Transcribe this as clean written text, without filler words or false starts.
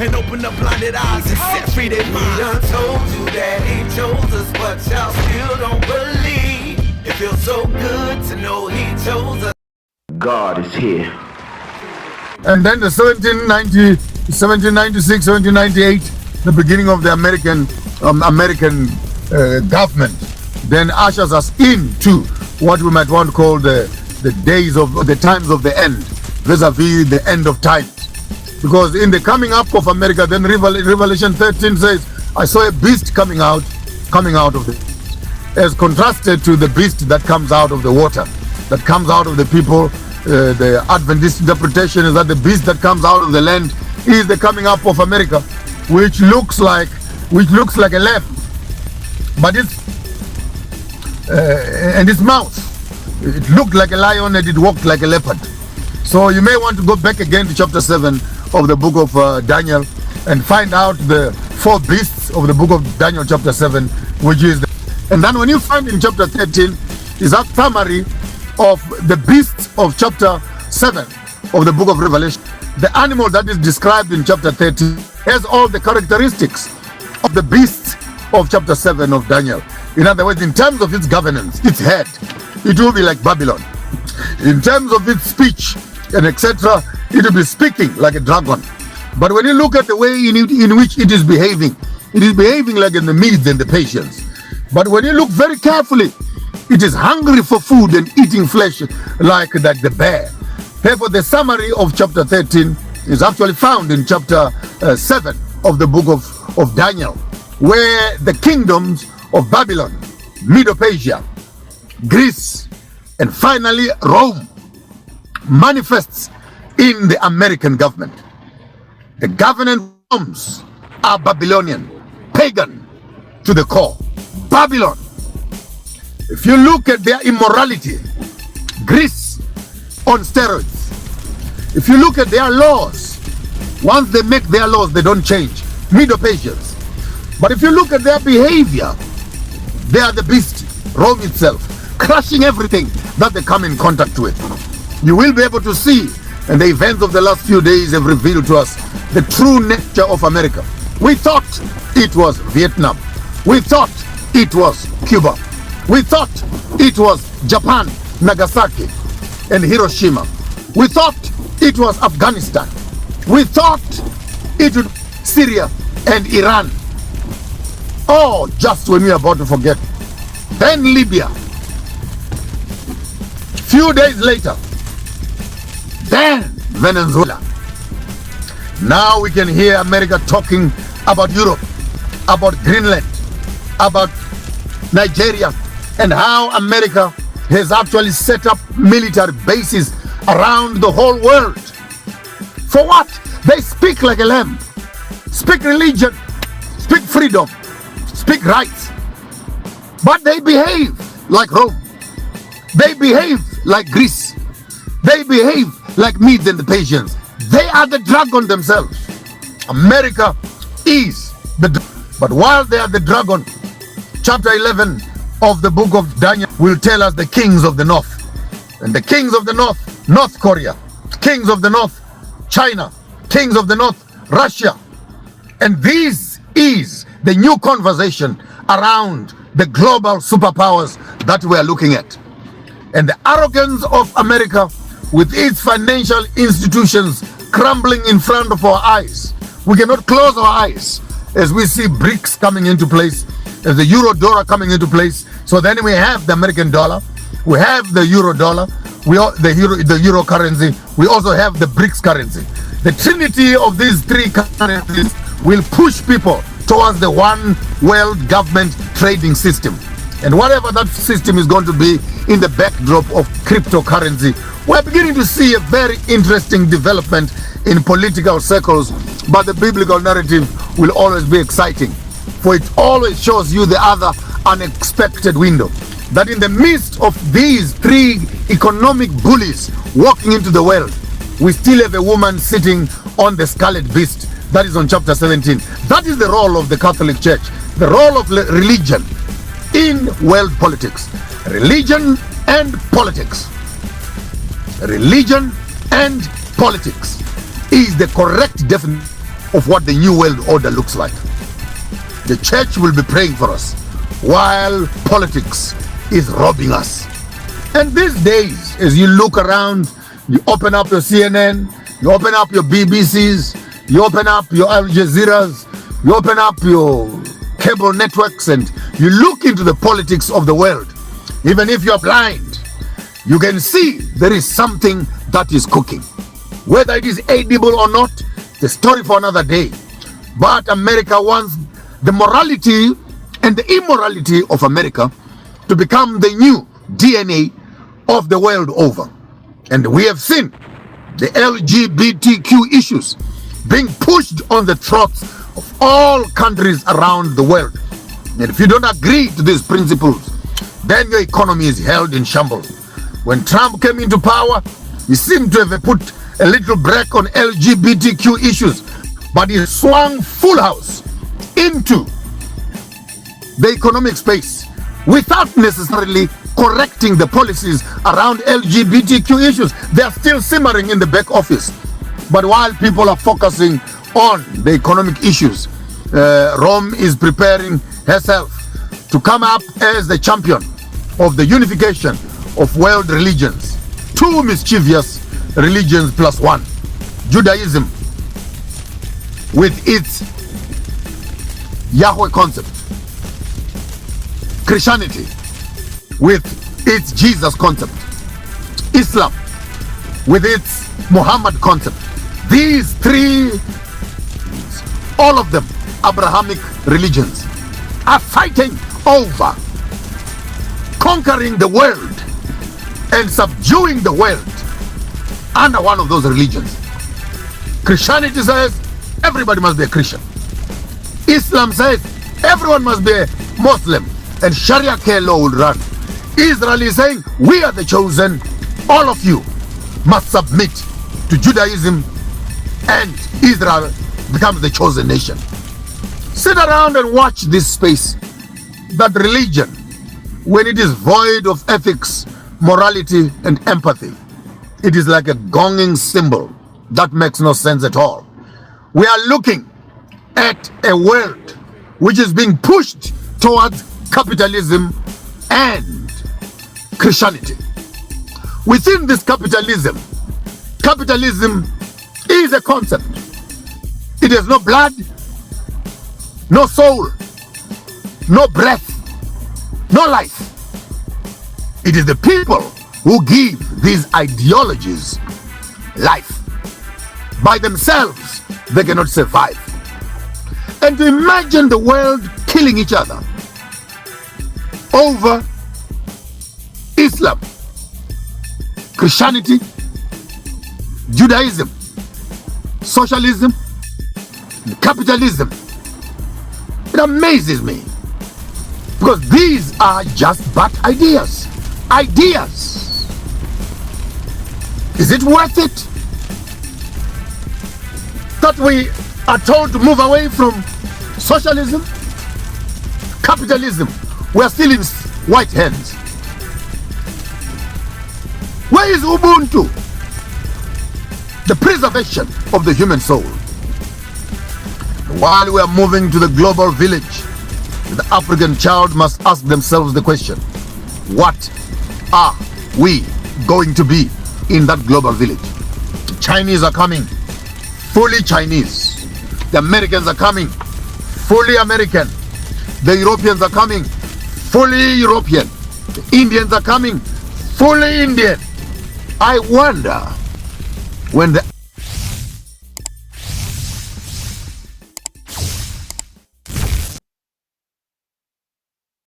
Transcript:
and open up blinded eyes and set free their mind. He done told you that he chose us, but y'all still don't believe. It feels so good to know he chose us. God is here. And then the 1796, 1798, the beginning of the American government, then ushers us into what we might want to call the times of the end, vis-a-vis the end of times. Because in the coming up of America, then Revelation 13 says, I saw a beast coming out of the, as contrasted to the beast that comes out of the water, that comes out of the people. The Adventist interpretation is that the beast that comes out of the land is the coming up of America, which looks like a lamb, but and its mouth, it looked like a lion and it walked like a leopard. So you may want to go back again to chapter 7 of the book of Daniel and find out the 4 beasts of the book of Daniel chapter 7, which is and then when you find in chapter 13 is that summary of the beasts of chapter 7 of the book of Revelation. The animal that is described in chapter 13 has all the characteristics of the beasts of chapter 7 of Daniel. In other words, in terms of its governance, its head, it will be like Babylon. In terms of its speech and etc., it will be speaking like a dragon. But when you look at the way in which it is behaving like in the Medes and the Persians. But when you look very carefully, it is hungry for food and eating flesh like the bear. Therefore, the summary of chapter 13 is actually found in chapter 7 of the book of Daniel, where the kingdoms of Babylon, Medo-Persia, Greece, and finally Rome manifests in the American government. The government forms are Babylonian, pagan to the core. Babylon. If you look at their immorality, Greece on steroids. If you look at their laws, once they make their laws, they don't change. Medo-Persians. But if you look at their behavior, they are the beast, Rome itself, crushing everything that they come in contact with. You will be able to see, and the events of the last few days have revealed to us the true nature of America. We thought it was Vietnam. We thought it was Cuba. We thought it was Japan, Nagasaki, and Hiroshima. We thought it was Afghanistan. We thought it would be Syria and Iran. Oh, just when we are about to forget. Then Libya. Few days later, then Venezuela. Now we can hear America talking about Europe, about Greenland, about Nigeria, and how America has actually set up military bases around the whole world. For what? They speak like a lamb, speak religion, speak freedom, speak rights, but they behave like Rome. They behave like Greece. They behave like Medes and the Persians. They are the dragon themselves. America is but while they are the dragon, chapter 11 of the book of Daniel will tell us the kings of the north. And the kings of the north, North Korea, kings of the north, China, kings of the north, Russia. And this is the new conversation around the global superpowers that we are looking at. And the arrogance of America with its financial institutions crumbling in front of our eyes. We cannot close our eyes as we see BRICS coming into place, as the euro dollar coming into place. So then we have the American dollar, we have the euro dollar, the euro currency, we also have the BRICS currency. The trinity of these three currencies will push people towards the one world government trading system. And whatever that system is going to be in the backdrop of cryptocurrency, we're beginning to see a very interesting development in political circles, but the biblical narrative will always be exciting, for it always shows you the other unexpected window, that in the midst of these three economic bullies walking into the world, we still have a woman sitting on the scarlet beast. That is on chapter 17. That is the role of the Catholic Church, the role of religion in world politics. Religion and politics. Religion and politics is the correct definition of what the new world order looks like. The church will be praying for us while politics is robbing us. And these days, as you look around, you open up your CNN, you open up your BBCs, you open up your Al Jazeeras, you open up your cable networks, and you look into the politics of the world. Even if you're blind, you can see there is something that is cooking. Whether it is edible or not, the story for another day. But America wants the morality and the immorality of America to become the new DNA of the world over. And we have seen the LGBTQ issues being pushed on the throats of all countries around the world. And if you don't agree to these principles, then your economy is held in shambles. When Trump came into power, he seemed to have put a little brake on LGBTQ issues, but he swung full house into the economic space without necessarily correcting the policies around LGBTQ issues. They are still simmering in the back office. But while people are focusing on the economic issues, Rome is preparing herself to come up as the champion of the unification of world religions. Two mischievous religions plus one. Judaism with its Yahweh concept. Christianity with its Jesus concept. Islam with its Muhammad concept. These three, all of them Abrahamic religions, are fighting over conquering the world and subduing the world under one of those religions. Christianity says everybody must be a Christian. Islam says everyone must be a Muslim and Sharia law will run. Israel is saying we are the chosen, all of you must submit to Judaism, and Israel becomes the chosen nation. Sit around and watch this space. That religion, when it is void of ethics, morality, and empathy, it is like a gonging cymbal that makes no sense at all. We are looking at a world which is being pushed towards capitalism and Christianity. Within this capitalism is a concept. It has no blood, no soul, no breath, no life. It is the people who give these ideologies life. By themselves, they cannot survive. And to imagine the world killing each other over Islam, Christianity, Judaism, socialism, capitalism. It amazes me, because these are just bad ideas. Ideas. Is it worth it that we are told to move away from socialism, capitalism? We are still in white hands. Where is Ubuntu? The preservation of the human soul. While we are moving to the global village, the African child must ask themselves the question, what are we going to be in that global village? The Chinese are coming, fully Chinese. The Americans are coming, fully American. The Europeans are coming, fully European. The Indians are coming, fully Indian. I wonder, when the